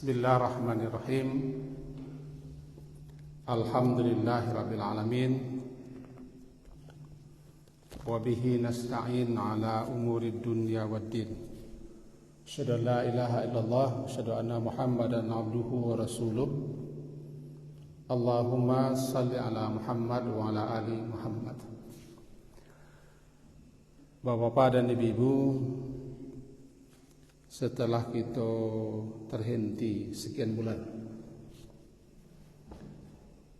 Bismillahirrahmanirrahim. Alhamdulillahirabbil alamin. Wa bihi nasta'in ala umurid dunya waddin. Asyhadu an la ilaha illallah wa asyhadu anna Muhammadan abduhu wa rasuluh. Allahumma salli ala Muhammad wa ala ali Muhammad. Bapak-bapak dan ibu-ibu, setelah kita terhenti sekian bulan,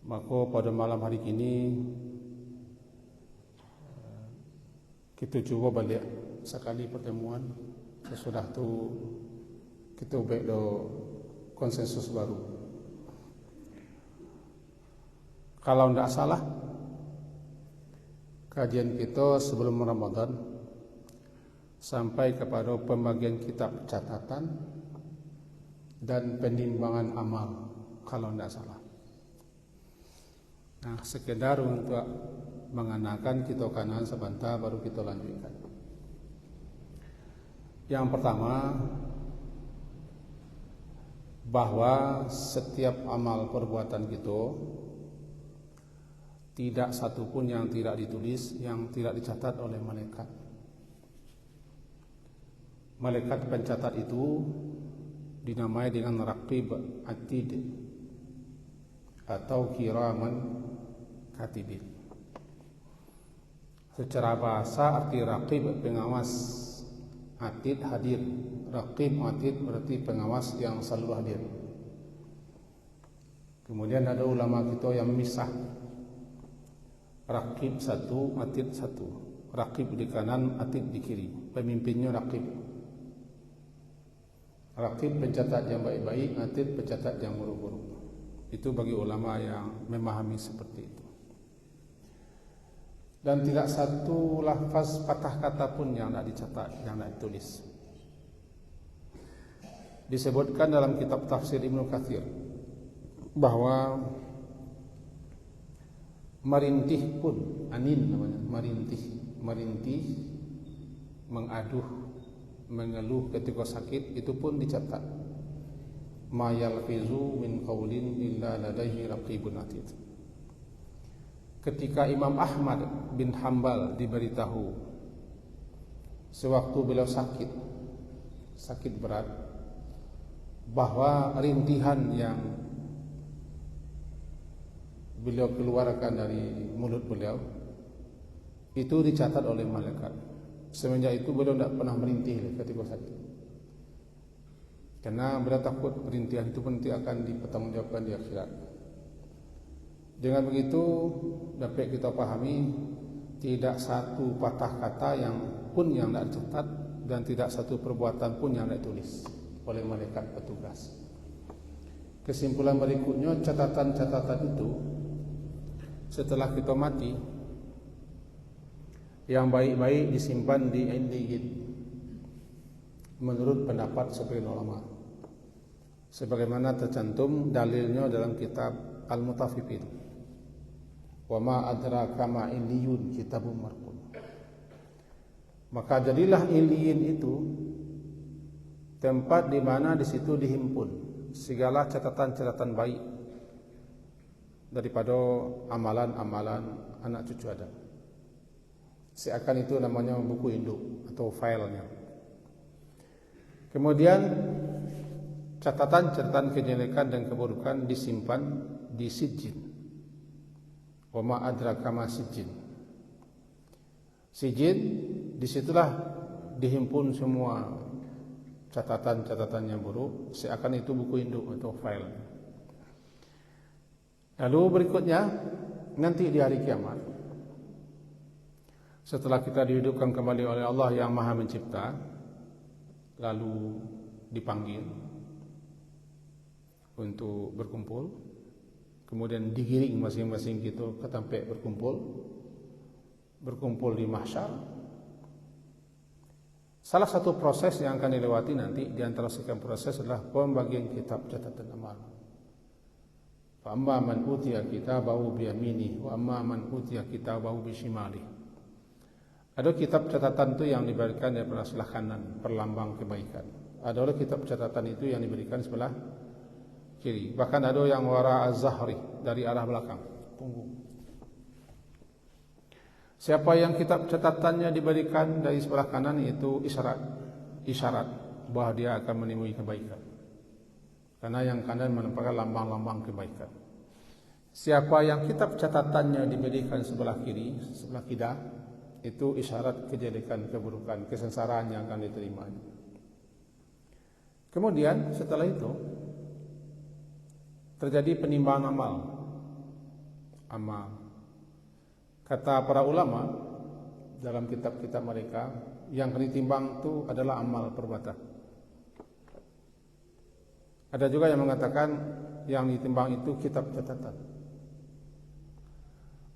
maka pada malam hari ini kita coba balik sekali pertemuan. Sesudah itu kita buat konsensus baru. Kalau tidak salah, kajian kita sebelum Ramadan sampai kepada pembagian kitab catatan dan penimbangan amal, kalau tidak salah. Nah, sekedar untuk mengenakan kita kanan sebentar, baru kita lanjutkan. Yang pertama, bahwa setiap amal perbuatan kita tidak satupun yang tidak ditulis, yang tidak dicatat oleh malaikat. Malaikat pencatat itu dinamai dengan Raqib Atid atau Kiraman Katibin. Secara bahasa arti Raqib pengawas, Atid hadir. Raqib Atid berarti pengawas yang selalu hadir. Kemudian ada ulama kita yang memisah Raqib satu, Atid satu. Raqib di kanan, Atid di kiri. Pemimpinnya Raqib. Raqib pencatat yang baik-baik, Atid pencatat yang buruk-buruk. Itu bagi ulama yang memahami seperti itu. Dan tidak satu lafaz patah kata pun yang tidak dicatat, yang tidak ditulis. Disebutkan dalam kitab tafsir Ibnu Katsir bahwa merintih pun, anin namanya, merintih, mengaduh, mengeluh ketika sakit, itu pun dicatat. Ma yalfizu min qaulin illa ladaihi raqibun atid. Ketika Imam Ahmad bin Hanbal diberitahu sewaktu beliau sakit berat, bahwa rintihan yang beliau keluarkan dari mulut beliau itu dicatat oleh malaikat. Semenjak itu beliau tidak pernah merintih ketika sakit, karena beliau takut rintihan itu nanti akan dipertanggungjawabkan di akhirat. Dengan begitu dapat kita pahami tidak satu patah kata yang pun yang tidak dicatat, dan tidak satu perbuatan pun yang tidak ditulis oleh malaikat petugas. Kesimpulan berikutnya, catatan-catatan itu setelah kita mati, yang baik-baik disimpan di Illiyin menurut pendapat sebagian ulama, sebagaimana tercantum dalilnya dalam kitab Al-Mutaffifin. Wa ma adraka ma Illiyun, kitabun marqum. Maka jadilah Illiyin itu tempat di mana di situ dihimpun segala catatan-catatan baik daripada amalan-amalan anak cucu Adam. Seakan itu namanya buku induk atau filenya. Kemudian catatan-catatan kejelekan dan keburukan disimpan di Sijjin. Wa ma adraka ma Sijjin. Sijjin, disitulah dihimpun semua catatan-catatan yang buruk, seakan itu buku induk atau file. Lalu berikutnya, nanti di hari kiamat, setelah kita dihidupkan kembali oleh Allah yang Maha Mencipta, lalu dipanggil untuk berkumpul, kemudian digiring masing-masing kita ke tempat berkumpul di mahsyar. Salah satu proses yang akan dilewati nanti di antara sekian proses adalah pembagian kitab catatan amal. Fa amma man utiya kitabahu bi yaminihi wa amma man utiya kitabahu bi shimalihi. Ada kitab catatan itu yang diberikan daripada sebelah kanan, perlambang kebaikan. Ada kitab catatan itu yang diberikan sebelah kiri. Bahkan ada yang wara az-zahri, dari arah belakang, punggung. Siapa yang kitab catatannya diberikan dari sebelah kanan, itu isyarat bahwa dia akan menemui kebaikan. Karena yang kanan menampakkan lambang-lambang kebaikan. Siapa yang kitab catatannya diberikan sebelah kiri, sebelah kidal, itu isyarat kejelekan, keburukan, kesengsaraan yang akan diterimanya. Kemudian setelah itu terjadi penimbangan amal. Kata para ulama dalam kitab-kitab mereka, yang ditimbang itu adalah amal perbuatan. Ada juga yang mengatakan yang ditimbang itu kitab catatan.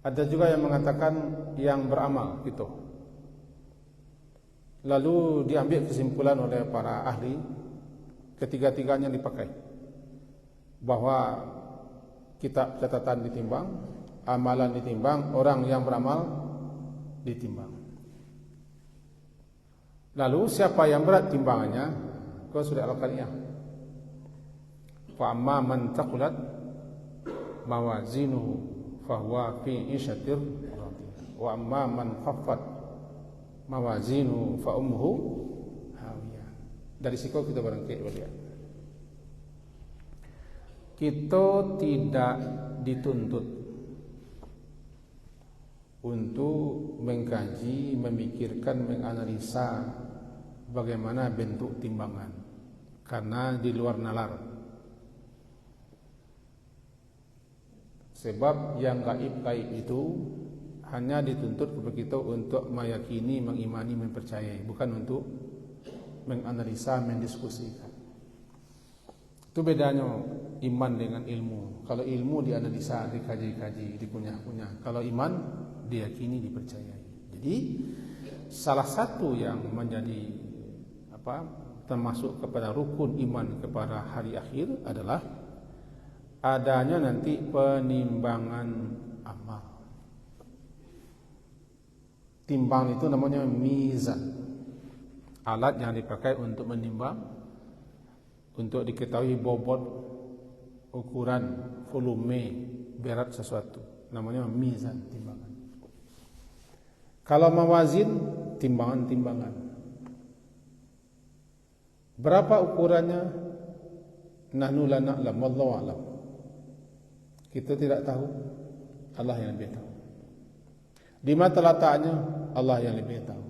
Ada juga yang mengatakan yang beramal gitu. Lalu diambil kesimpulan oleh para ahli, ketiga-tiganya dipakai, bahwa kitab catatan ditimbang, amalan ditimbang, orang yang beramal ditimbang. Lalu siapa yang berat timbangannya? Kau sudah al-Qaniyah. Fa amma man taqulat mawazinuhu fahuwa fi isyatir radiyah. Wa amma man khaffat mawazinuhu fa ummuhu hawiyah. Dari situ kita barangkali melihat, kita tidak dituntut untuk mengkaji, memikirkan, menganalisa bagaimana bentuk timbangan, karena di luar nalar. Sebab yang gaib-gaib itu hanya dituntut kepada kita untuk meyakini, mengimani, mempercayai, bukan untuk menganalisa, mendiskusikan. Itu bedanya iman dengan ilmu. Kalau ilmu dianalisa, dikaji-kaji, dikunyah-kunyah. Kalau iman diyakini, dipercayai. Jadi salah satu yang menjadi termasuk kepada rukun iman kepada hari akhir adalah adanya nanti penimbangan amal. Timbang itu namanya mizan, alat yang dipakai untuk menimbang, untuk diketahui bobot, ukuran, volume, berat sesuatu. Namanya mizan, timbangan. Kalau mawazin, timbangan-timbangan. Berapa ukurannya? Nahnu la na'lam, wallahu a'lam. Kita tidak tahu, Allah yang lebih tahu. Di mata letaknya, Allah yang lebih tahu.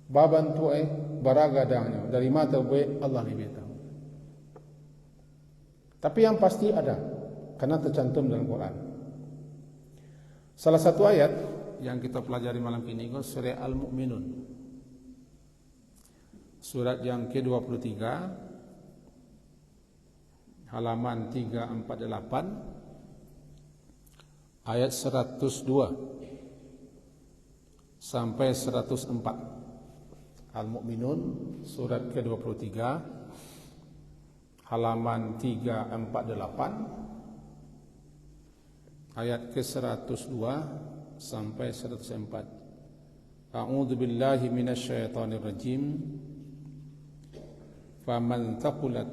Baban tu'e, baragadangnya, dari mata bu'e, Allah lebih tahu. Tapi yang pasti ada, karena tercantum dalam Quran. Salah satu ayat yang kita pelajari malam ini adalah surah Al-Mu'minun. Surat yang ke-23, halaman 348, ayat 102 sampai 104. Al-Mu'minun surat ke-23, halaman 348, ayat ke-102 sampai 104. A'udzu billahi minasyaitonir rajim. Faman thaqulat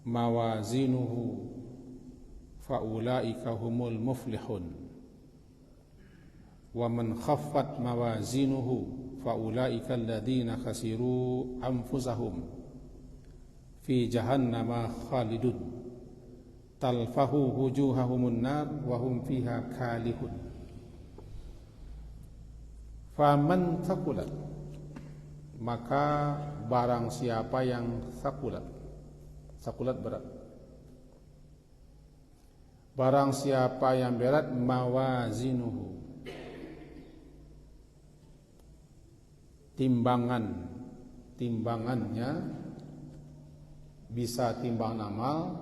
mawazinuhu faulaika humul muflihun. Wa man khaffat mawazinuhu faulaika alladziina khasiru anfusahum fi jahannama khalidun talfahu wujuhahumun nar wa hum fiha kalihun. Faman thaqulat, maka barang siapa yang sakulat berat, barang siapa yang berat mawazinuhu, timbangannya, bisa timbang amal,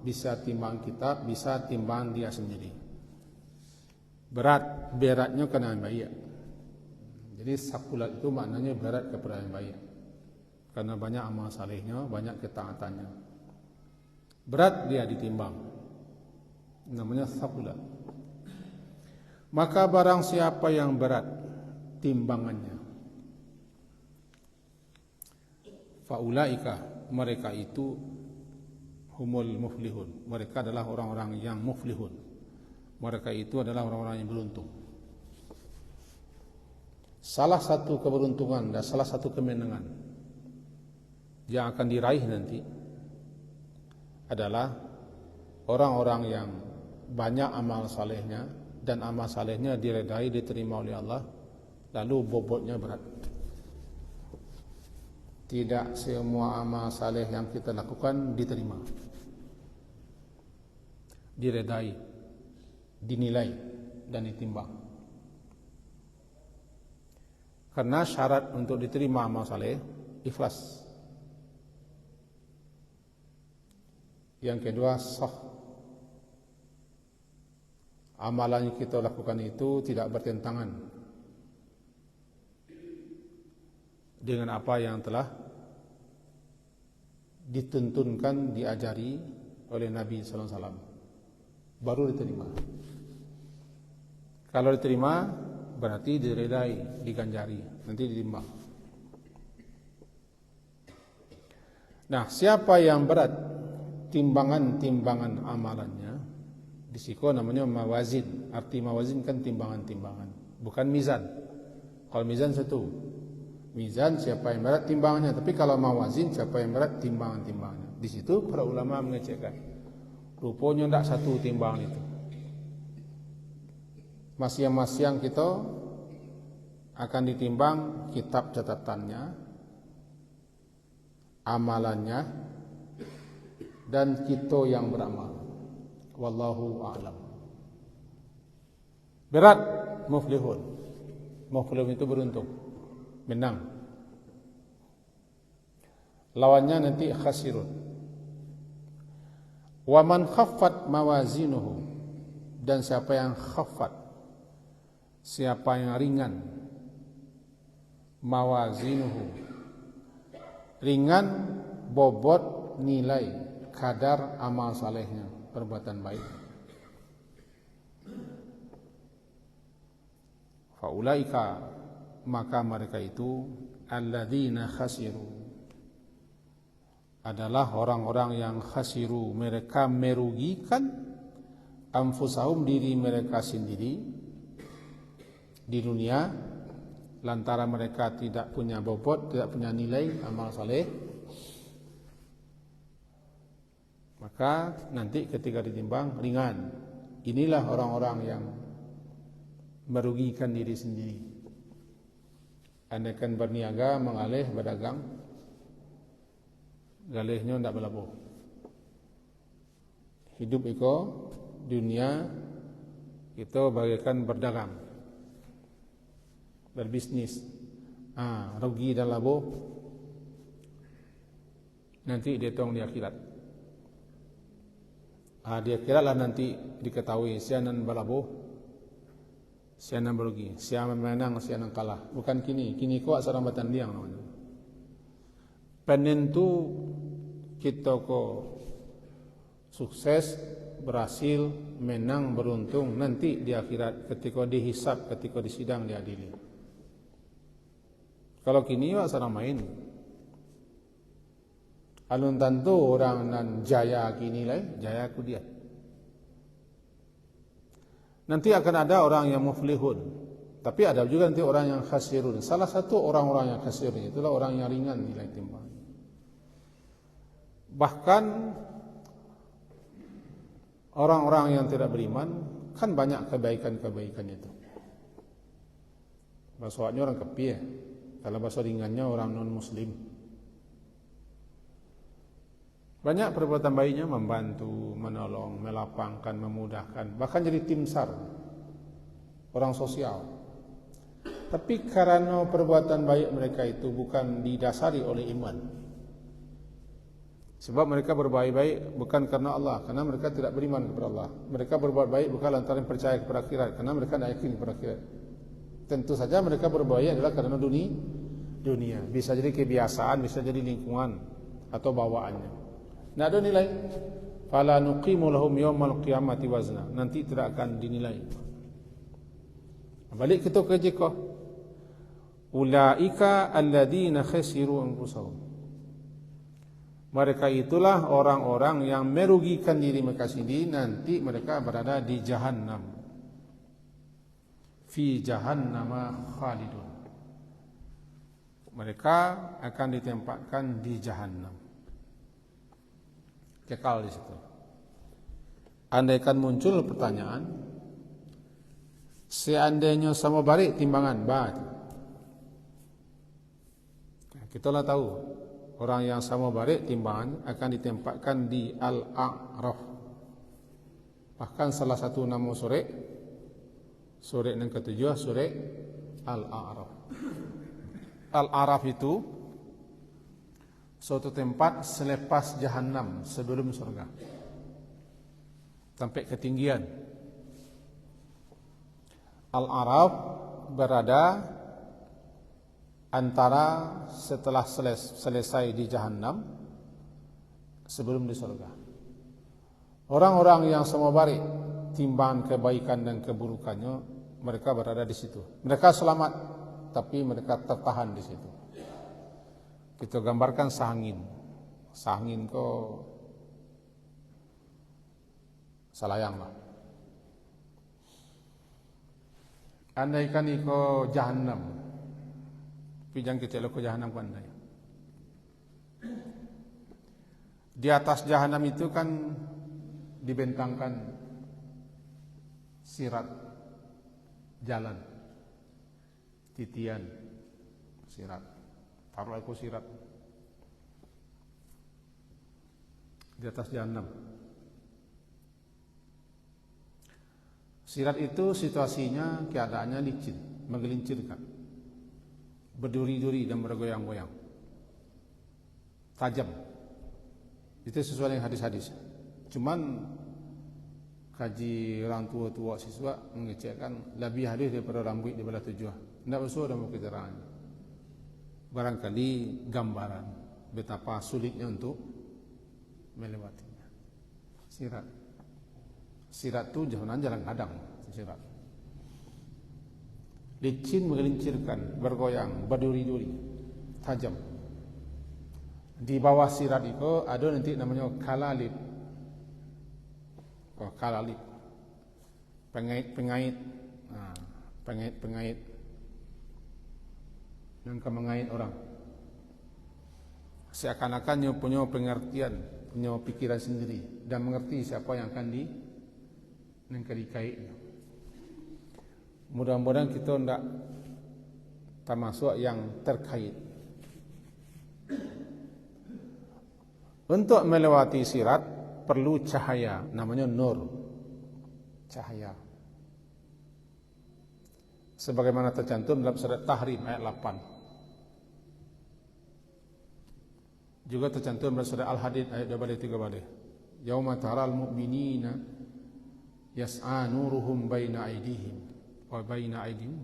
bisa timbang kitab, bisa timbang dia sendiri. Beratnya kena bayar. Jadi sakulat itu maknanya berat kepada yang baik, karena banyak amal salehnya, banyak ketaatannya. Berat dia ditimbang, namanya sakulat. Maka barang siapa yang berat timbangannya, faulaika, mereka itu humul muflihun. Mereka adalah orang-orang yang muflihun. Mereka itu adalah orang-orang yang beruntung. Salah satu keberuntungan dan salah satu kemenangan yang akan diraih nanti adalah orang-orang yang banyak amal salehnya dan amal salehnya diredai, diterima oleh Allah, lalu bobotnya berat. Tidak semua amal saleh yang kita lakukan diterima, diredai, dinilai dan ditimbang. Karena syarat untuk diterima amal saleh ikhlas. Yang kedua, sah. Amalan yang kita lakukan itu tidak bertentangan dengan apa yang telah dituntunkan, diajari oleh Nabi sallallahu alaihi wasallam, baru diterima. Kalau diterima berarti diredai, diganjari, nanti ditimbang. Nah, siapa yang berat timbangan-timbangan amalannya, di situ namanya mawazin. Arti mawazin kan timbangan-timbangan, bukan mizan. Kalau mizan satu, mizan siapa yang berat timbangannya, tapi kalau mawazin siapa yang berat timbangan-timbangannya. Di situ para ulama mengecekkan, rupanya tidak satu timbangan itu. Masing-masing kita akan ditimbang kitab catatannya, amalannya, dan kita yang beramal. Wallahu a'lam. Berat muflihun. Muflihun itu beruntung, menang. Lawannya nanti khasirun. Wa man khaffat mawazinuhu, dan siapa yang khaffat, siapa yang ringan, mawazinuhu, ringan bobot nilai kadar amal salehnya, perbuatan baik, faulaika, maka mereka itu alladzina khasiru, adalah orang-orang yang khasiru, mereka merugikan anfusahum, diri mereka sendiri di dunia, lantaran mereka tidak punya bobot, tidak punya nilai amal saleh. Maka nanti ketika ditimbang ringan. Inilah orang-orang yang merugikan diri sendiri. Andaikan berniaga, mengalih, berdagang, galihnya tidak berlabuh. Hidup itu dunia itu bagaikan berdagang, berbisnis. Rugi dan labuh nanti dihitung di akhirat. Di akhirat lah nanti diketahui sianan berlabuh, sianan berugi, sianan menang, sianan kalah. Bukan kini kok sarang batandiang namanya. Penentu kita kok sukses, berhasil, menang, beruntung nanti di akhirat ketika dihisab, ketika disidang, diadili. Kalau kini wak sarang main. Alun tentu orang nan jaya kini lah, jaya ku dia. Nanti akan ada orang yang muflihun, tapi ada juga nanti orang yang khasirun. Salah satu orang-orang yang khasirun itulah orang yang ringan nilai timbang. Bahkan orang-orang yang tidak beriman kan banyak kebaikan-kebaikan itu. Bahasanya orang kepi, kalau bahasa ringannya orang non-muslim. Banyak perbuatan baiknya, membantu, menolong, melapangkan, memudahkan, bahkan jadi tim SAR, orang sosial. Tapi karena perbuatan baik mereka itu bukan didasari oleh iman. Sebab mereka berbuat baik bukan karena Allah, karena mereka tidak beriman kepada Allah. Mereka berbuat baik bukan lantaran percaya kepada akhirat, karena mereka tidak yakin kepada akhirat. Tentu saja mereka berbuat baik adalah karena dunia. Bisa jadi kebiasaan, bisa jadi lingkungan atau bawaannya. Nah, ada nilai. Fala nuqimu lahum yaumal qiyamati wazna. Nanti tidak akan dinilai. Balik kita ke jika. Ulaika alladzina khasiru anfusahum. Mereka itulah orang-orang yang merugikan diri mereka sendiri, nanti mereka berada di Jahannam. Fi jahannama khalidun. Mereka akan ditempatkan di Jahannam. Kekal di situ. Andaikan muncul pertanyaan, seandainya sama balik timbangan, kita lah tahu orang yang sama balik timbangan akan ditempatkan di Al-A'raf. Bahkan salah satu nama surah yang ketujuh, surah Al-A'raf. Al-A'raf itu suatu tempat selepas Jahannam, sebelum surga, sampai ketinggian. Al-A'raf berada antara setelah selesai di Jahannam sebelum di surga. Orang-orang yang sama bari timbangan kebaikan dan keburukannya, mereka berada di situ. Mereka selamat, tapi mereka tertahan di situ. Kita gambarkan sahangin. Sahangin kok salayang lah. Andaikan iko Jahannam, pijang kita lo ke Jahannam kan andai. Di atas Jahannam itu kan dibentangkan sirat jalan, titian sirat, taruh aku sirat di atas Jahannam. Sirat itu situasinya, keadaannya licin, menggelincirkan, berduri-duri dan bergoyang-goyang, tajam. Itu sesuai dengan hadis-hadis. Cuman kaji orang tua-tua siswa mengecekkan lebih hadis daripada rambut di belah tujuh. Tidak usah ada mau keterangan. Barangkali gambaran betapa sulitnya untuk melewatinya. Sirat itu jalan hadang, sirat. Licin, menggelincirkan, bergoyang, berduri-duri, tajam. Di bawah sirat itu ada nanti namanya kalalib. Kalalib. Pengait-pengait. Pengait-pengait. Yang mengait orang. Seakan-akan dia punya pengertian, punya pikiran sendiri dan mengerti siapa yang akan dikaitnya. Mudah-mudahan kita tidak termasuk yang terkait. Untuk melewati sirat perlu cahaya, namanya nur. Cahaya. Sebagaimana tercantum dalam surat Tahrim ayat 8. Juga tercantum dalam surat Al-Hadid ayat 2-3. Yauma taral mu'minina yas'a nuruhum baina aydihim wa baina aydihim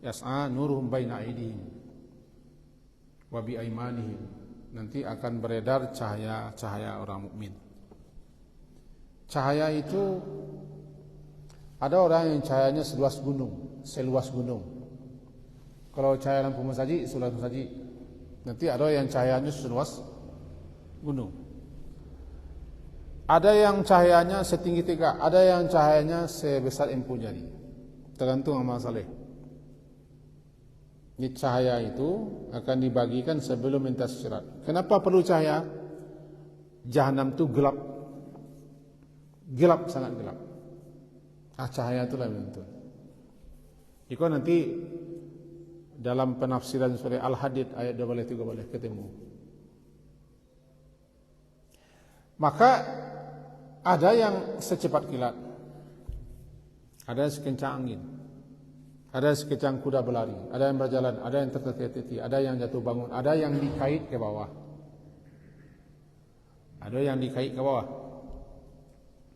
yas'a nuruhum baina aydihim wa bi aymanihim. Nanti akan beredar cahaya orang mukmin. Cahaya itu ada orang yang cahayanya seluas gunung. Kalau cahaya lampu masaji seluas masaji. Nanti ada yang cahayanya seluas gunung. Ada yang cahayanya setinggi 3, ada yang cahayanya sebesar empu jari. Tergantung amal saleh. Ini cahaya itu akan dibagikan sebelum lintas sirat. Kenapa perlu cahaya? Jahannam itu gelap. Gelap, sangat gelap. Cahaya itulah yang betul. Jika nanti dalam penafsiran surah Al-Hadid ayat 2-3 boleh ketemu. Maka ada yang secepat kilat, ada yang sekencang angin, ada yang sekecang kuda berlari, ada yang berjalan, ada yang tertetih, ada yang jatuh bangun, ada yang dikait ke bawah. Ada yang dikait ke bawah,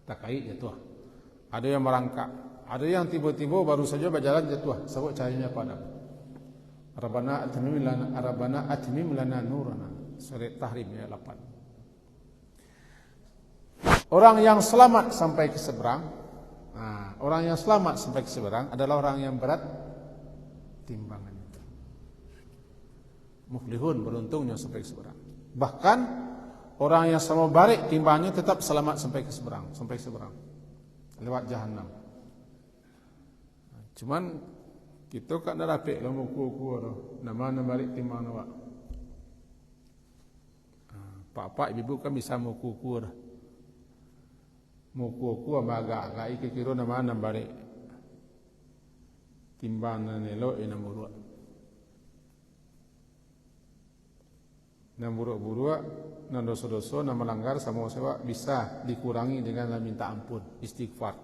tak kait jatuh. Ada yang merangkak, ada yang tiba-tiba baru saja berjalan jatuh, sebab cahayanya padam. Rabbana atmim lana nurana. Surah Tahrim ayat 8. Orang yang selamat sampai ke seberang, orang yang selamat sampai ke seberang adalah orang yang berat timbangan itu. Muflihun, beruntungnya sampai ke seberang. Bahkan orang yang sama barik timbangnya tetap selamat sampai ke seberang, lewat jahanam. Cuman kita kat dah rapik lah muku-muku tu, nama balik timbang awak. Pak ibu kan bisa muku-muku dah. Muku-muku agak-agak kira nama balik timbang elok yang buruk. Nan buruk-buruk, nan dosa-dosa, nan melanggar sama sewa bisa dikurangi dengan minta ampun, istighfar.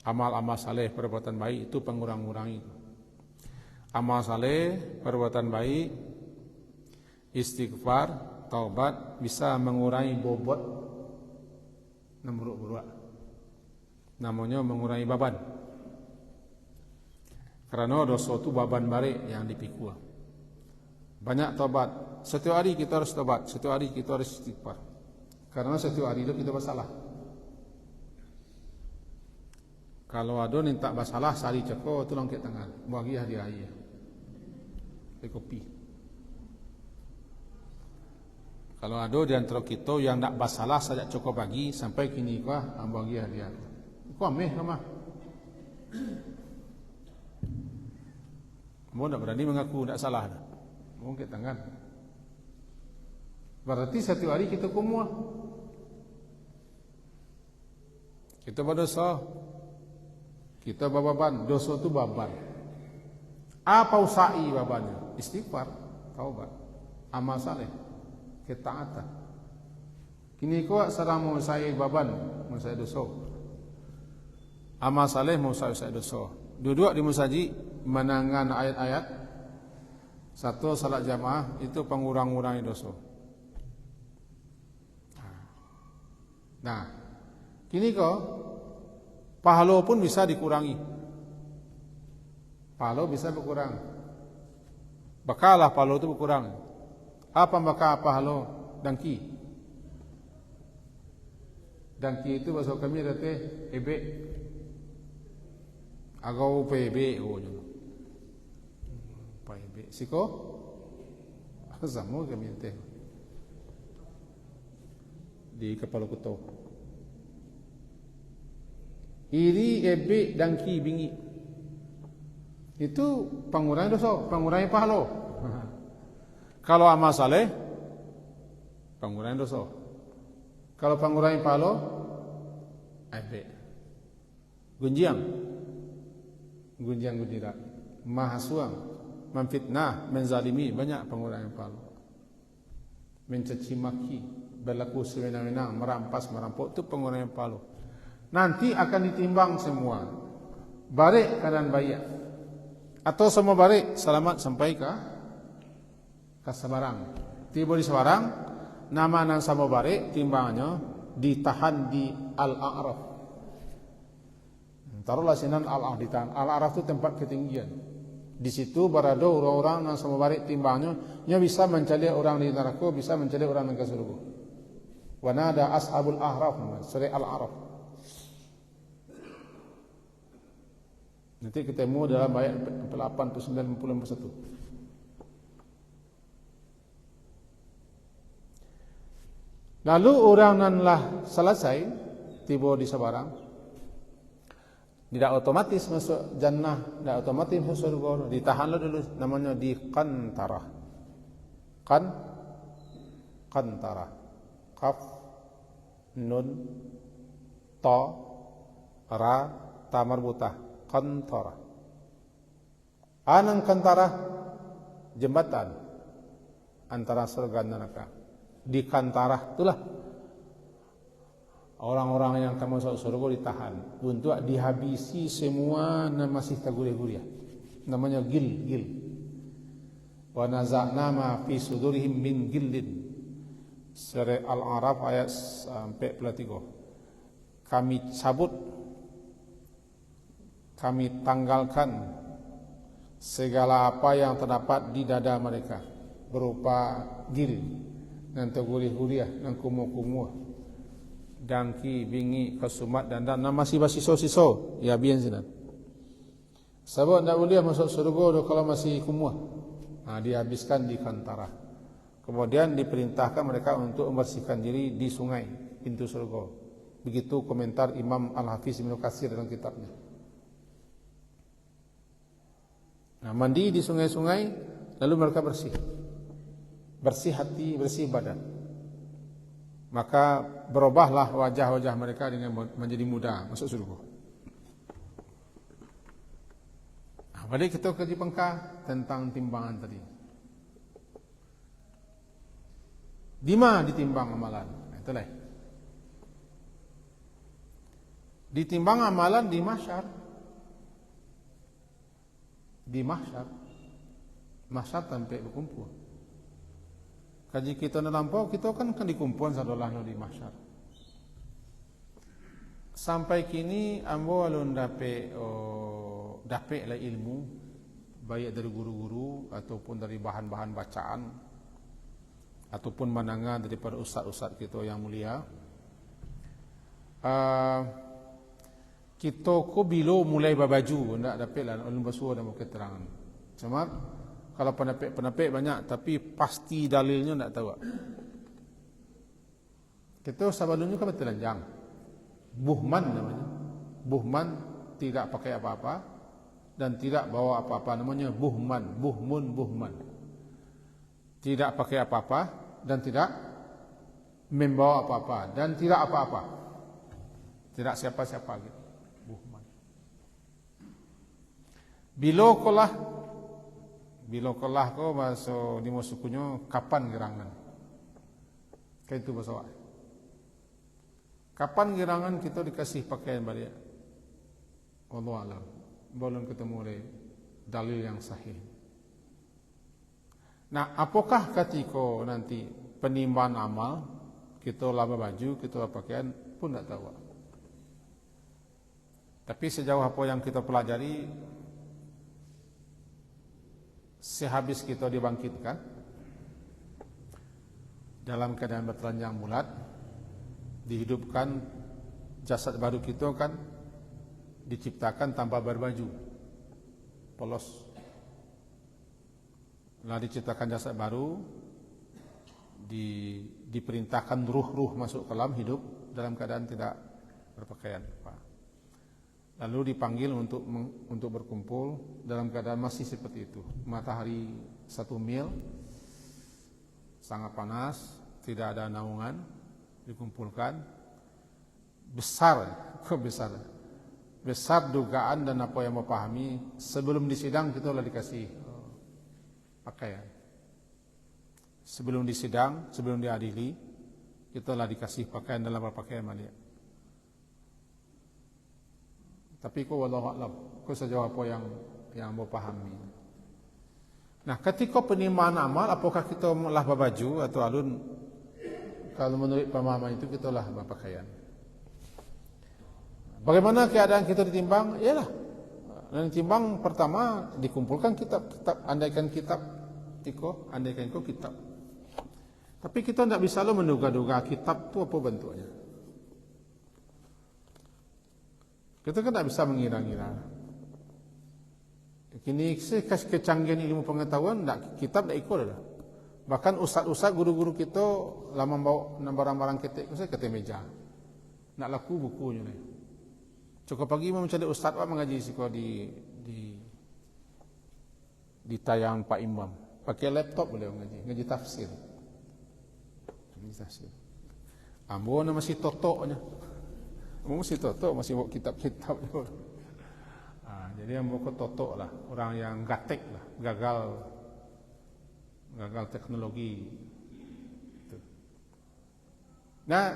Amal-amal saleh, perbuatan baik itu pengurang-urangi. Amal saleh, perbuatan baik, istighfar, taubat bisa mengurangi bobot nan buruk-buruk. Namanya mengurangi beban. Karena dosa itu beban barik yang dipikul. Banyak taubat. Setiap hari kita harus taubat, setiap hari kita harus istighfar. Karena setiap hari itu kita bersalah. Kalau ada minta bersalah, sari ceko, tolong ke tangan, bagi hadiah ayah. Kopi. Kalau ada di antara kita yang tak bersalah saja cukup bagi sampai kini kah bagi hadiah. Kau ameh sama. Mau tak berani mengaku tak salah dah. Mau ke tangan. Berarti setiap hari kita kumua. Kita berdosa. Kita bababan, dosa itu baban. Apa usai babannya? Istighfar, taubat, amal saleh, ketaatan. Kini kau sedang usai baban, usai dosa. Amal saleh usai dosa. Duduk di musaji menangan ayat-ayat. Satu salat jamaah itu pengurang-urangi dosa. Nah, kini kau pahala pun bisa dikurangi. Pahala bisa berkurang. Bakalah pahala itu berkurang. Apa bakal pahala? Dangki. Dangki itu bahasa kami kata ebek. Agau PB PB. Siko? Zamu kami kata. Di kepala kuto. Iri, ebek, dangki, bingi. Itu pengurangan dosa, pengurangan pahala. Kalau amal saleh, pengurangan dosa. Kalau pengurangan pahala, ebek. Gunjiang gundira, mahasuang, memfitnah, menzalimi, banyak pengurangan pahala. Mencaci maki, berlaku sewenang-wenang, merampas, merampok, itu pengurangan pahala. Nanti akan ditimbang semua. Barik keadaan bayar. Atau semua barik selamat sampai ke Sebarang. Tiba di Sebarang, nama nan sama barik timbangnya ditahan di Al-A'raf. Taruhlah sinan Al-A'raf ditahan. Al-A'raf itu tempat ketinggian. Di situ berada orang-orang nan sama barik timbangnya, nya bisa mencari orang di neraka, bisa mencari orang ke surga. Wa nada ashabul a'raf, surah Al-A'raf. Nanti ketemu dalam ayat 89 91. Lalu orang nanlah selesai tiba di Sebarang, tidak otomatis masuk jannah, tidak otomatis masuk surga, ditahanlah dulu, namanya di Qantarah. Qantarah. Qaf, nun, ta, ra, ta marbutah. Qantarah. Anang Qantarah, jembatan antara surga dan neraka. Di Qantarah itulah orang-orang yang akan masuk surga ditahan untuk dihabisi semua yang masih tergulia-gulia. Namanya gil. Wa naza'na ma fi sudurihim min gillin. Surah Al-A'raf ayat 43. Kami cabut, kami tanggalkan segala apa yang terdapat di dada mereka berupa gil, dan tergurih-gurih, dan kumuh-kumuh, dangki, bingi, kesumat, dan masih siso-siso. Ya biar sini. Sebab tidak boleh masuk surga kalau masih kumuh. Dihabiskan di Qantarah. Kemudian diperintahkan mereka untuk membersihkan diri di sungai pintu surga. Begitu komentar Imam Al-Hafiz Ibnu Katsir dalam kitabnya. Nah, mandi di sungai-sungai, lalu mereka bersih. Bersih hati, bersih badan. Maka berubahlah wajah-wajah mereka dengan menjadi muda masuk surga. Nah, balik kita ke pengkah tentang timbangan tadi. Di mana ditimbang amalan? Nah, itulah. Ditimbang amalan di mahsyar. Di mahsyar. Mahsyar sampai berkumpul. Kaji kita nelampau, kita kan dikumpul sadolah di mahsyar. Sampai kini ambo alun dape lah ilmu, baik dari guru-guru ataupun dari bahan-bahan bacaan, ataupun mananga daripada ustaz-ustaz kita yang mulia. Kita ko bilo mulai babaju, ndak dapat lah ulun basuh dan keterangan. Cuma kalau penapik banyak, tapi pasti dalilnya ndak tahu. Kita sabalunnya kan telanjang. Buhman namanya. Buhman tidak pakai apa-apa dan tidak bawa apa-apa, namanya buhman, buhman. Tidak pakai apa-apa dan tidak membawa apa-apa dan tidak apa-apa. Tidak siapa-siapa gitu. Buhman. Bilo kolah ko masuk di musukunya kapan gerangan. Kayak itu bahasa. Kapan gerangan kita dikasih pakaian balik? Wallahu a'lam. Belum ketemu oleh dalil yang sahih. Nah, apakah ketika nanti penimbangan amal kita laba baju, kita laba pakaian pun tidak tahu. Tapi sejauh apa yang kita pelajari, sehabis kita dibangkitkan dalam keadaan bertelanjang bulat, dihidupkan, jasad baru kita kan diciptakan tanpa berbaju, polos. Lalu diciptakan jasad baru, diperintahkan ruh-ruh masuk ke dalam hidup dalam keadaan tidak berpakaian. Lalu dipanggil untuk berkumpul dalam keadaan masih seperti itu. Matahari 1 mil, sangat panas, tidak ada naungan, dikumpulkan. Besar dugaan dan apa yang mau pahami, sebelum disidang kita telah dikasih pakaian. Sebelum disidang, sebelum diadili, kita telah dikasih pakaian dalam berpakaian mania. Tapi kau wallahu a'lam, kau sejauh apa yang mau pahami. Nah, ketika penimbangan amal, apakah kita lah berbaju atau alun? Kalau menurut pemahaman itu kita lah berpakaian. Bagaimana keadaan kita ditimbang? Iyalah, dan ditimbang pertama dikumpulkan kitab, andaikan kitab, andaikan kau kitab. Tapi kita tidak bisa lo menduga-duga kitab itu apa bentuknya. Kita kan tidak bisa mengira-ngira. Kini kecanggihan ilmu pengetahuan, kitab tidak ikut dah. Bahkan ustaz-ustaz, guru-guru kita lama bawa barang-barang ketik, saya ketik meja. Nak laku bukunya nih. Cukup pagi mencari ustaz Pak mengaji siko di tayang Pak Imam. Pakai laptop beliau ngaji tafsir. Ambo nama si totoknya. Masih toto, masih bawa kitab-kitab. Jadi yang bawa toto lah, orang yang gatek lah, gagal teknologi. Nah,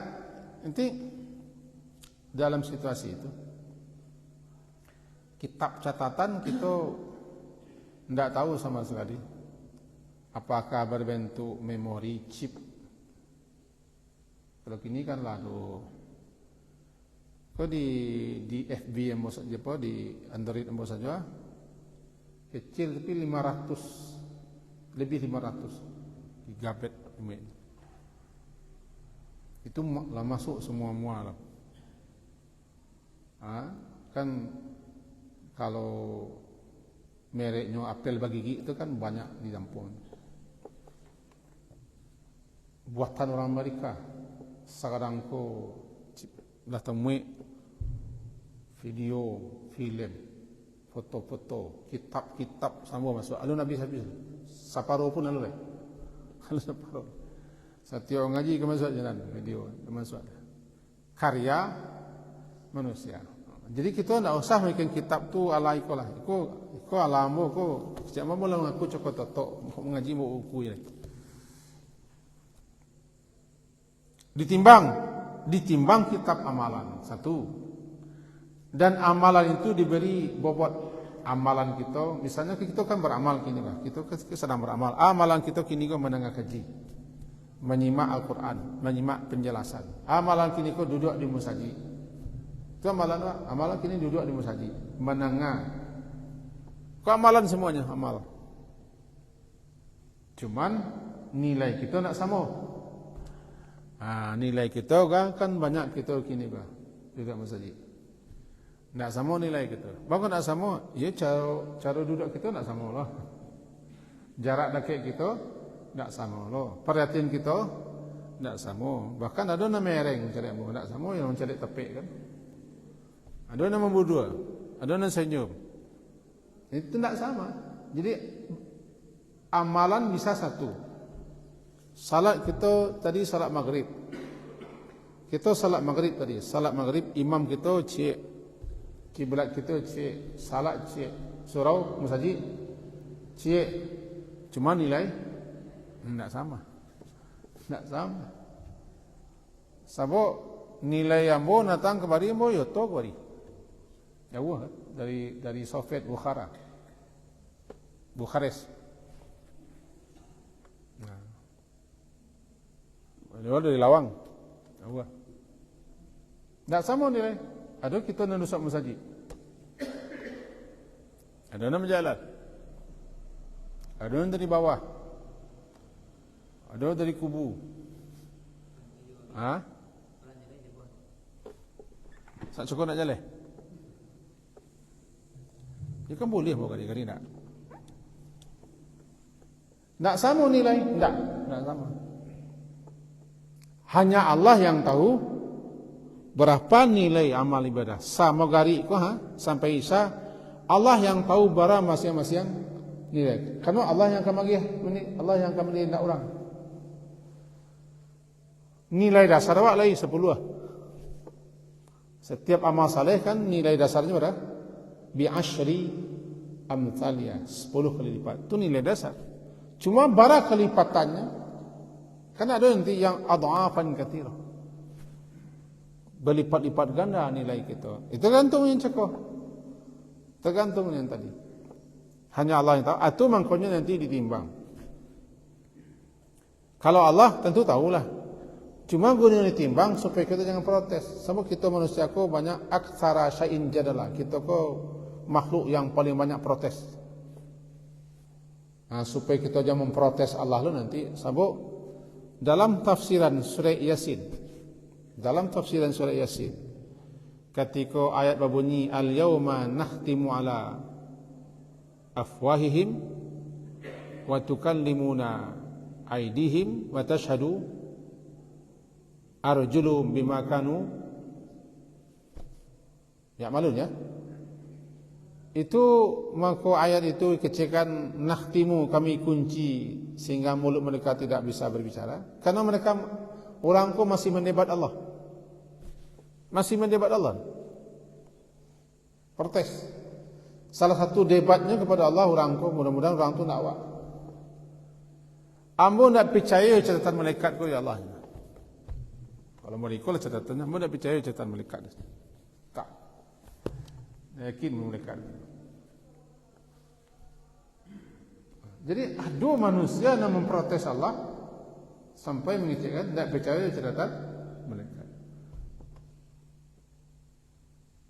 nanti dalam situasi itu, kitab catatan kita tidak tahu sama sekali apakah berbentuk memori chip. Kalau kini kan lalu kok di FB yang mau saja, di Android yang mau saja kecil tapi 500 gigabit itu lah masuk semua lah. Kan kalau mereknya apel bagi gigi itu kan banyak di Lampung. buatan orang Amerika. Sekarang ko dah temui video, filem, foto-foto, kitab-kitab semua masuk. Alun habis separuh pun alun. Alun separuh. Setiap orang ngaji ke masuk jalan video masuk. Karya manusia. Jadi kita tidak usah bikin kitab tu ala ikolah. Iko ala ambo ko siapa mau aku cokot totok mengaji mau uku ini. Ditimbang kitab amalan satu. Dan amalan itu diberi bobot amalan kita. Misalnya kita kan beramal kini lah. Kita sedang beramal. Amalan kita kini ko mendengar kaji, menyimak Al-Quran, menyimak penjelasan. Amalan kini ko duduk di musajid. Itu amalan kini duduk di musajid, menengah. Kau amalan semuanya amal. Cuman nilai kita nak sama. Nilai kita kan banyak kita kini duduk musajid. Nak sama nilai kita. Bagaimana nak sama? Ya cara duduk kita nak sama lah. Jarak dekat kita nak sama lah. Perhatian kita nak sama. Bahkan ada nama mereng cari ambo nak sama yang cari tepik kan. Ada nama berdua, ada nama senyum. Itu tidak sama. Jadi amalan bisa satu. Salat kita tadi salat maghrib. Kita salat maghrib tadi. Salat maghrib imam kita cik, kiblat kita cik, salat cik, surau masjid cik. Cuma nilai tidak sama. Tidak sama. Sebab nilai yang bo datang kembali bo yoto kembali. Jauh dari Soviet Bukhares. Jauh dari Lawang. Jauh. Tak sama nilai. Ada kita nak nusak masjid. Ada nak berjalan. Ada yang dari bawah. Ada dari kubu. Tak cukup nak jalan. Dia kan boleh bawa kali nak. Tak sama nilai? Tak sama. Hanya Allah yang tahu berapa nilai amal ibadah. Sama gari ko sampai Isa, Allah yang tahu berapa masing-masing nilai. Karena Allah yang akan bagi, Allah yang akan bagi nak orang. Nilai dasar awak lagi 10 lah. Setiap amal saleh kan nilai dasarnya berapa? Bi'ashri amthalia, 10 kali lipat. Itu nilai dasar. Cuma bara kelipatannya kan ada nanti yang adhafan katsira. Berlipat-lipat ganda nilai kita. Itu tergantung yang cekoh. Tergantung yang tadi. Hanya Allah yang tahu. Itu maknanya nanti ditimbang. Kalau Allah tentu tahulah. Cuma guna ditimbang supaya kita jangan protes. Sebab kita manusia ko banyak aktsara syai'in jadala. Kita ko makhluk yang paling banyak protes. Supaya kita jangan memprotes Allah lu nanti. Sebab dalam tafsiran surah Yasin, ketika ayat berbunyi al-yauma nakhtimu ala afwahihim wa tukallimuna aydihim wa tashhadu arjulum bima kanu ya'malun ya. Itu maka ayat itu kecekan nakhtimu, kami kunci sehingga mulut mereka tidak bisa berbicara karena mereka orangku masih mendebat Allah. Masih mendebat Allah. Protes. Salah satu debatnya kepada Allah orangku, mudah-mudahan orang tu nak awak. Ambo nak percaya catatan malaikat ko ya Allah. Kalau malaikat catatannya, ambo nak percaya catatan malaikat. Tak. Yakin malaikat. Jadi ada manusia yang memprotes Allah sampai mengatakan tidak percaya catatan malaikat.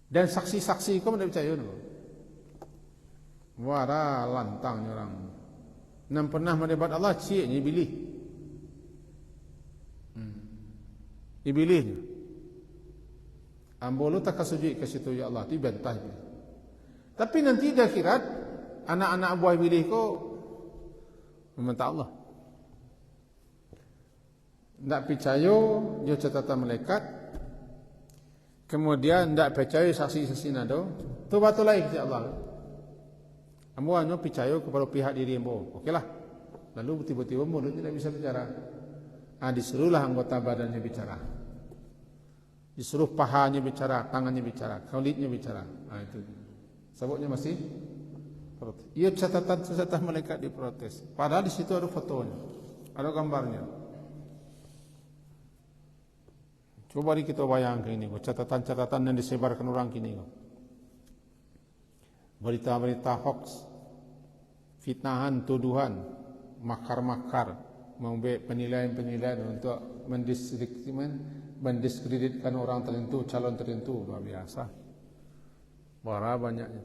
Dan saksi-saksi kau tidak percaya no. Wara lantang orang. Yang pernah mendebat Allah ciknya Iblis. Iblis. Ambo lu tak sujud ke situ ya Allah, dibantah. Tapi nanti di akhirat anak-anak buah Iblis kau meminta Allah. Tidak percaya dia catatan malaikat, kemudian tidak percaya saksi-saksi nado, tu batu lain kepada Allah. Kamu hanya percaya kepada pihak diri kamu. Okeylah. Lalu tiba-tiba mulut tidak bisa bicara. Disuruhlah anggota badannya bicara. Disuruh pahanya bicara, tangannya bicara, kulitnya bicara. Itu. Sebabnya masih protes. Ia catatan malaikat diprotes. Padahal di situ ada fotonya, ada gambarnya. Coba kita bayangkan ini, catatan-catatan yang disebarkan orang kini. Berita-berita hoax, fitnahan, tuduhan, makar-makar, membuat penilaian-penilaian untuk mendiskreditkan orang tertentu, calon tertentu, luar biasa. Berapa banyaknya.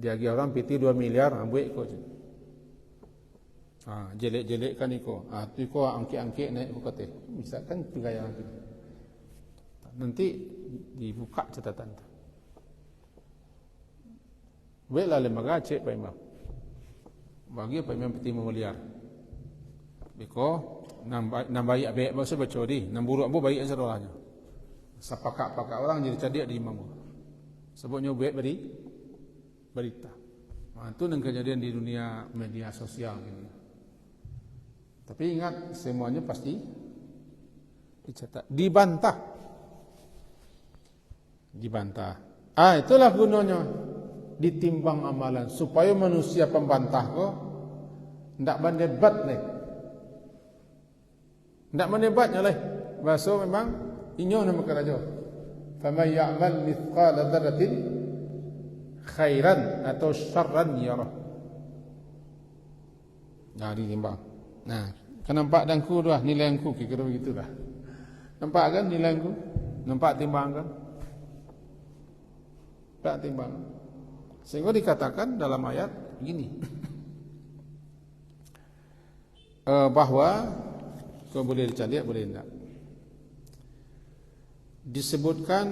Diagi orang PT 2 miliar, ambil ikut. Jelek-jelekkan ikut. Tu ikut angkik-angkik naik ke kota. Misalkan pegaya lagi. Nanti dibuka catatan tu. Baiklah lembaga cek Pak Imam. Bagi Pak Imam PT miliar. Biko nambahi abek bahasa baca di, namburuk ambo baik asarolahnya. Sapakak-pakak orang jadi cerdik di imam. Sebabnya baik berita. Itu yang kejadian di dunia media sosial gini. Tapi ingat semuanya pasti dicetak, dibantah. Itulah gunanya ditimbang amalan supaya manusia pembantah kok ndak mendebat nih. Ndak mendebatnya lah. Bahasa memang inyo nama keraja. Faman ya'mal mithqala dzarratin khairan atau syarran yarah. Ditimbang. Kan nampak dangku dah nilai aku kira begitu dah. Nampak kan nilai aku? Nampak timbang kan? Tak timbang. Sehingga dikatakan dalam ayat gini. Bahwa kau boleh dicari, boleh tidak. Disebutkan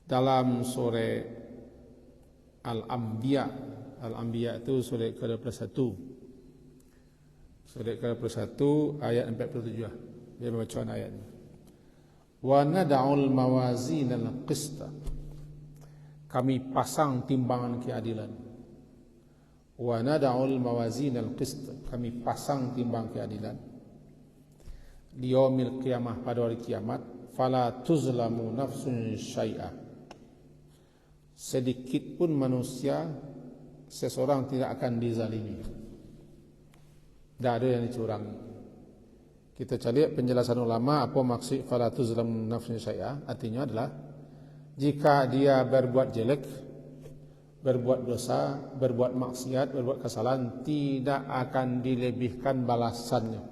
dalam surah Al-Anbiya. Al-Anbiya itu surah ke-21. Surah ke-21 ayat 47. Dia membacakan ayat ini. Wa nad'ul mawazinal qista. Kami pasang timbangan keadilan. Wa nad'ul mawazinal qista. Kami pasang timbang keadilan. Liyaumil qiyamah, pada hari kiamat, fala tuzlamu nafsun syai'a. Sedikit pun manusia, seseorang tidak akan dizalimi. Tidak ada yang dicurangi. Kita cari penjelasan ulama apa maksud fala tuzlamu nafsun syai'a. Artinya adalah jika dia berbuat jelek, berbuat dosa, berbuat maksiat, berbuat kesalahan, tidak akan dilebihkan balasannya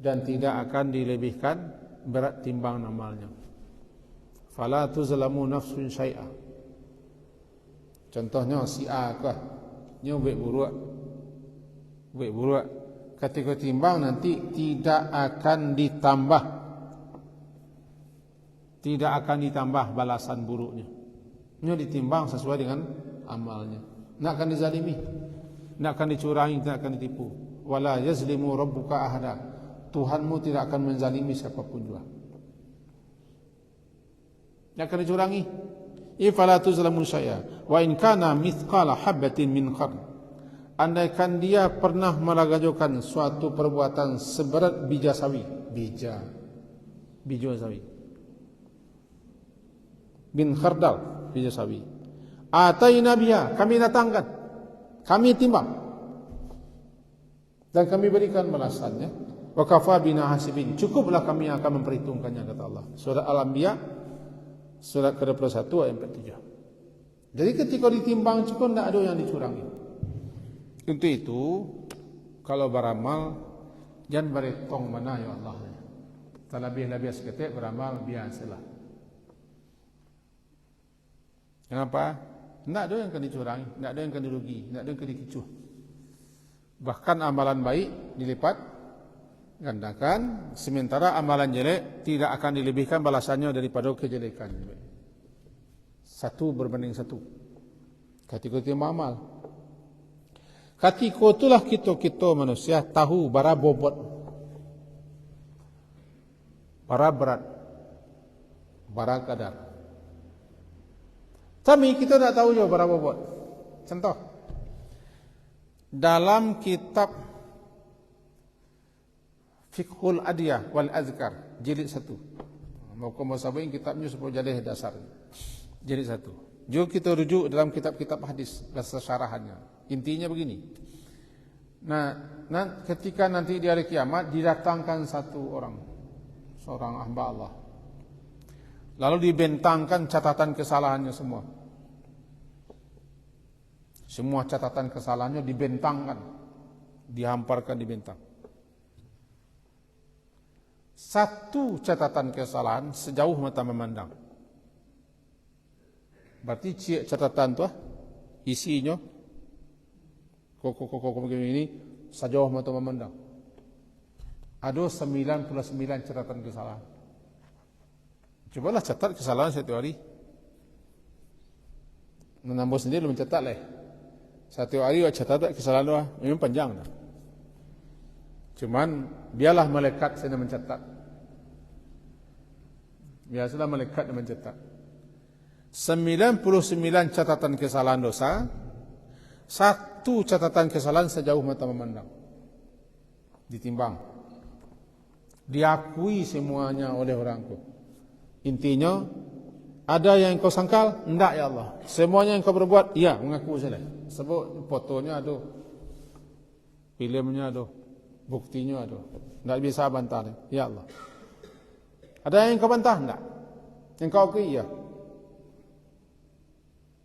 dan tidak akan dilebihkan berat timbang amalnya. Fala tuzlamu nafsun syai'a. Contohnya si A kah, nyo baik buruk, ketika timbang nanti tidak akan ditambah balasan buruknya. Nyo ditimbang sesuai dengan amalnya. Tidak akan dizalimi, tidak akan dicurangi, tidak akan ditipu. Wala yazlimu rabbuka ahada. Tuhanmu tidak akan menzalimi siapapun juga. Tidak akan dicurangi. Ifala tuzlamu syai'a wa in kana mithqala habatin min khardal. Andaikan dia pernah melagajokan suatu perbuatan seberat bija sawi, bija sawi, bin khardal, bija sawi. Ataina biha, kami datangkan, kami timbang, dan kami berikan balasannya. Wa kafa bina hasibin, cukuplah kami akan memperhitungkannya, kata Allah. Surah Al-Anbiya surat ke-21 ayat 47. Jadi ketika ditimbang cukup tidak ada yang dicurangi. Untuk itu kalau beramal jangan beretong mana ya Allah. Terlebih-lebih seketik beramal biasalah. Kenapa? Tidak ada yang akan dicurangi, tidak ada yang akan dirugi, tidak ada yang akan dikecuh. Bahkan amalan baik dilipat gandakan, sementara amalan jelek tidak akan dilebihkan balasannya daripada kejelekan. Satu berbanding satu. Kategori amal. Ketika itulah kita manusia tahu bara bobot, bara berat, bara kadar. Tapi kita tak tahu juga bara bobot. Contoh, dalam kitab Fiqhul Adiyah wal Azkar jilid 1. Mau sabain kitabnya supaya jadi dasar. Jilid 1. Juga kita rujuk dalam kitab-kitab hadis dan syarahannya. Intinya begini. Nah, ketika nanti di hari kiamat didatangkan satu orang, seorang hamba Allah. Lalu dibentangkan catatan kesalahannya semua. Semua catatan kesalahannya dibentangkan, dihamparkan di bentang. Satu catatan kesalahan sejauh mata memandang. Berarti catatan tu isinya kok begini sejauh mata memandang. Ada 99 catatan kesalahan. Cobalah catat kesalahan satu hari. Menambah sendiri mencatat lah. Satu hari catat kesalahan tu memang panjang dah. Cuman biarlah malaikat sana mencatat. Biasalah malaikat mencatat. 99 catatan kesalahan dosa, satu catatan kesalahan sejauh mata memandang. Ditimbang. Diakui semuanya oleh orangku. Intinya, ada yang kau sangkal? Enggak ya Allah. Semuanya yang kau berbuat? Ya, mengaku saja. Sebab fotonya ada, filmnya ada, buktinya ada. Enggak bisa bantah. Ya Allah. Ada yang kau bantah? Enggak. Yang kau akui? Ya.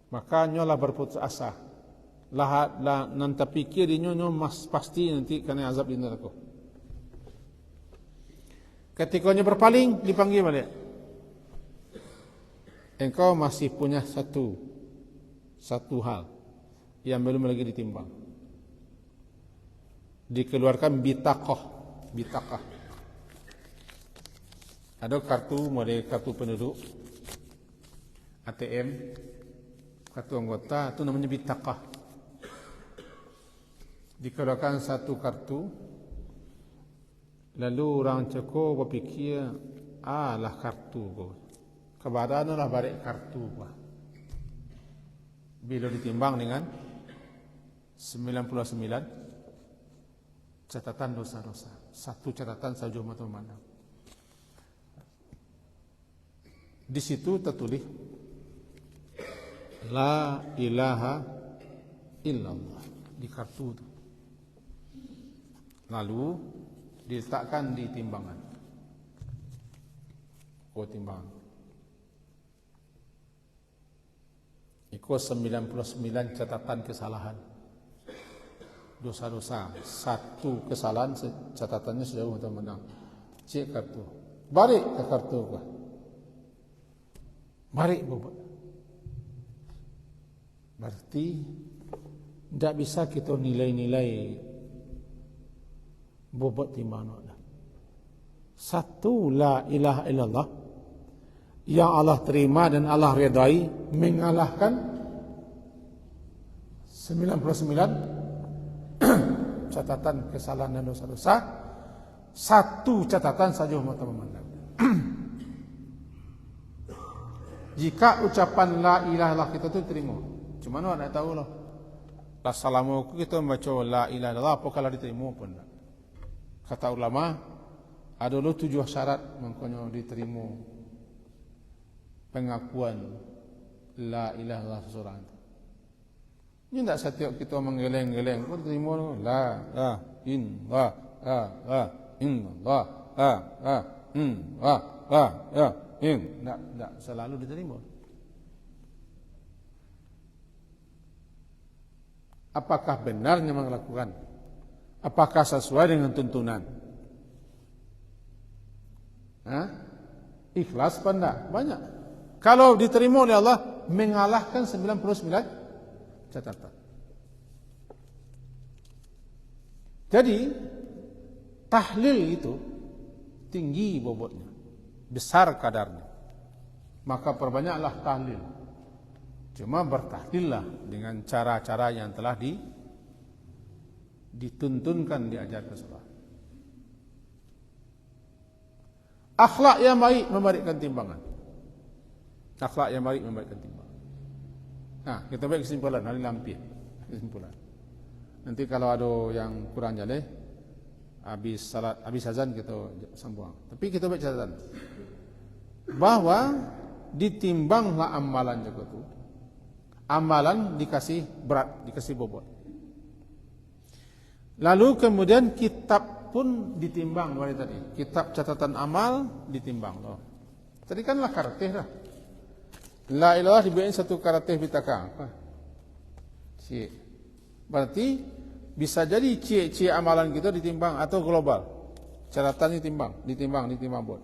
Makanya lah berputus asa. Lah nanti pikir ini mas pasti nanti kena azab di neraka. Ketikanya berpaling dipanggil balik. Engkau masih punya satu hal yang belum lagi ditimbang. Dikeluarkan bitaqah. Ada kartu model kartu penduduk ATM, kartu anggota itu namanya bitaqah. Dikeluarkan satu kartu, lalu orang ceko berfikir, lah kartu ko. Kebadan lah balik kartu ko. Bila ditimbang dengan 99 catatan dosa-dosa, satu catatan saja mata memandang. Di situ tertulis La ilaha illallah di kartu itu. Lalu diletakkan di timbangan. Timbang. Ikut 99 catatan kesalahan. Dosa-dosa. Satu kesalahan catatannya sejauh mata memandang. Cek kartu. Balik ke kartu ko. Balik bobot. Berarti tidak bisa kita nilai-nilai bobot timbangan. Satu la ilaha illallah yang Allah terima dan Allah redai mengalahkan 99 catatan kesalahan dan dosa-dosa. Satu catatan saja mata memandang. Jika ucapan la ilaha illallah kita tu terima, cuma mana nak tahu lah. Assalamualaikum kita membaca la ilaha illallah apa kalau diterima pun tak. Kata ulama, ada dulu 7 syarat makanya diterima pengakuan la ilaha illallah seseorang. Ini tak setiap kita menggeleng-geleng pun terima la illallah tak selalu diterima. Apakah benarnya melakukan? Apakah sesuai dengan tuntunan? Ikhlas apa enggak? Banyak. Kalau diterima oleh Allah, mengalahkan 99 catatan. Jadi, tahlil itu tinggi bobotnya, besar kadarnya. Maka perbanyaklah tahlil. Cuma bertahlillah dengan cara-cara yang telah dituntunkan, diajarkan sholat. Akhlak yang baik membalikkan timbangan. Akhlak yang baik membalikkan timbangan. Nah, kita baik kesimpulan hari lampir. Kesimpulan. Nanti kalau ada yang kurang jaleh, habis salat, habis azan kita sambung. Tapi kita baik catatan bahwa ditimbanglah amalan juga tu. Amalan dikasih berat, dikasih bobot. Lalu kemudian kitab pun ditimbang tadi. Kitab catatan amal ditimbang. Oh. Tadi kanlah karateh dah. La ilaha dibuatin satu karateh bitaka. Apa? Cik. Berarti bisa jadi cie amalan kita ditimbang atau global. Catatan ditimbang bot.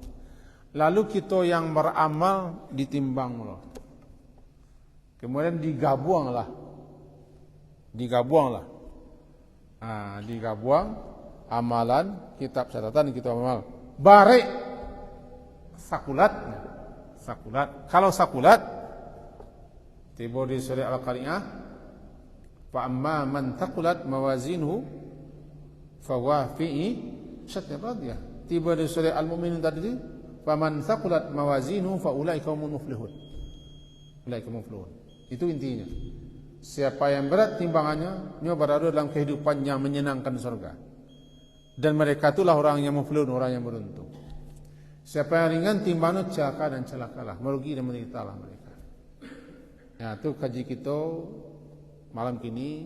Lalu kita yang beramal ditimbang loh. Kemudian digabunglah. Digabung amalan, kitab catatan, kitab amal. Barek sakulat. Kalau sakulat tiba di surah Al-Qari'ah, fa amma man thaqulat mawazinuhu fa huwa fi syattin radiyah. Tiba di surah Al-Mu'minun tadi, fa man thaqulat mawazinuhu fa ulaika humul muflihun. Itu intinya. Siapa yang berat timbangannya, dia berada dalam kehidupan yang menyenangkan surga. Dan mereka itulah orang yang muflihun, orang yang beruntung. Siapa yang ringan timbangannya celaka dan celakalah, merugi dan menderitalah mereka. Ya, itu kaji kita malam kini.